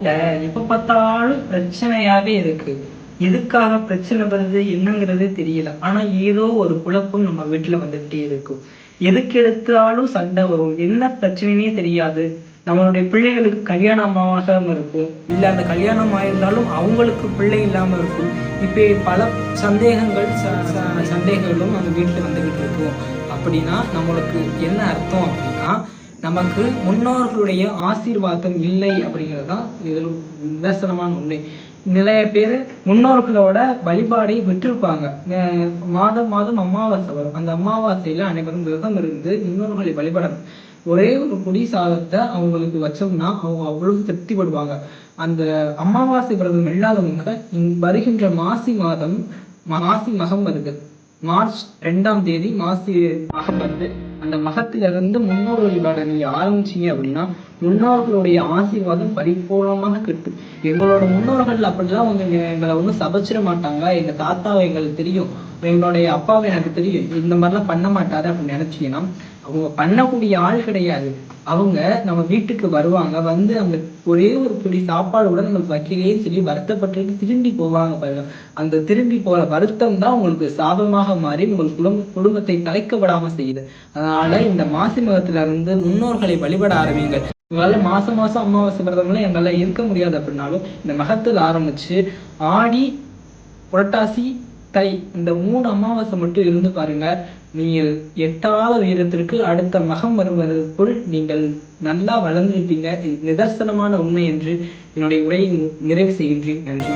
எப்ப பார்த்தாலும் பிரச்சனையாவே இருக்கு. எதுக்காக பிரச்சனை வருது என்னங்கிறதே தெரியல. ஆனா ஏதோ ஒரு குழப்பம் நம்ம வீட்டுல வந்துகிட்டே இருக்கும். எதுக்கு எடுத்தாலும் சண்டை வரும். என்ன பிரச்சனைனே தெரியாது. நம்மளுடைய பிள்ளைகளுக்கு கல்யாணம் ஆகாம இருக்கும். இல்ல அந்த கல்யாணம் ஆயிருந்தாலும் அவங்களுக்கு பிள்ளை இல்லாம இருக்கும். இப்ப பல சந்தேகங்கள் சந்தேகங்களும் அந்த வீட்டுல வந்துகிட்டு இருக்கும். அப்படின்னா நம்மளுக்கு என்ன அர்த்தம் அப்படின்னா, நமக்கு முன்னோர்களுடைய ஆசீர்வாதம் இல்லை அப்படிங்கிறது தான் இதில் நிதர்சனமான உண்மை. நிறைய பேர் முன்னோர்களோட வழிபாடை விட்டிருப்பாங்க. மாதம் மாதம் அமாவாசை வரும். அந்த அமாவாசையில அனைவரும் விரதம் இருந்து முன்னோர்களை வழிபடணும். ஒரே ஒரு குடி சாதத்தை அவங்களுக்கு வச்சோம்னா அவங்க அவ்வளவு திருப்திப்படுவாங்க. அந்த அமாவாசை விரதம் இல்லாதவங்க வருகின்ற மாசி மாதம் மாசி மகம் வருது. மார்ச் 2ஆம் தேதி மாசி மகம் வருது. அந்த மகத்திலிருந்து முன்னோர் வழிபாடை நீங்க ஆரம்பிச்சீங்க அப்படின்னா முன்னோர்களுடைய ஆசீர்வாதம் பரிபூர்ணமாக கிட்டும். எங்களோட முன்னோர்கள் அப்படிலாம் அவங்க எங்களை ஒன்றும் சபச்சிட மாட்டாங்க. எங்க தாத்தாவை எங்களுக்கு தெரியும், எங்களுடைய அப்பாவை எனக்கு தெரியும், இந்த மாதிரிலாம் பண்ண மாட்டாரு அப்படின்னு நினைச்சீங்கன்னா அவங்க பண்ணக்கூடிய ஆள் கிடையாது. அவங்க நம்ம வீட்டுக்கு வருவாங்க, வந்து நம்ம ஒரே ஒரு பிடி சாப்பாடு கூட நம்மளுக்கு வைக்கலையே சொல்லி வருத்தப்பட்டு திரும்பி போவாங்க பாருங்க. அந்த திரும்பி போற வருத்தம் தான் உங்களுக்கு சாபமாக மாறி உங்கள் குடும்பத்தை தலைக்க விடாம செய்யுது. அதனால இந்த மாசி மகத்துல இருந்து முன்னோர்களை வழிபட ஆரம்பிங்க. உங்களால மாசம் மாசம் அமாவாசை விரதம்லாம் எங்களால இருக்க முடியாது அப்படின்னாலும் இந்த மகத்தில் ஆரம்பிச்சு ஆடி, புரட்டாசி, தை இந்த 3 அமாவாசை மட்டும் இருந்து பாருங்க. நீங்கள் எட்டாத உயரத்திற்கு அடுத்த மகம் வருவதற்குள் நீங்கள் நல்லா வளர்ந்திருப்பீங்க. நிதர்சனமான உண்மை என்று என்னுடைய உரையை நிறைவு செய்கின்றேன். நன்றி.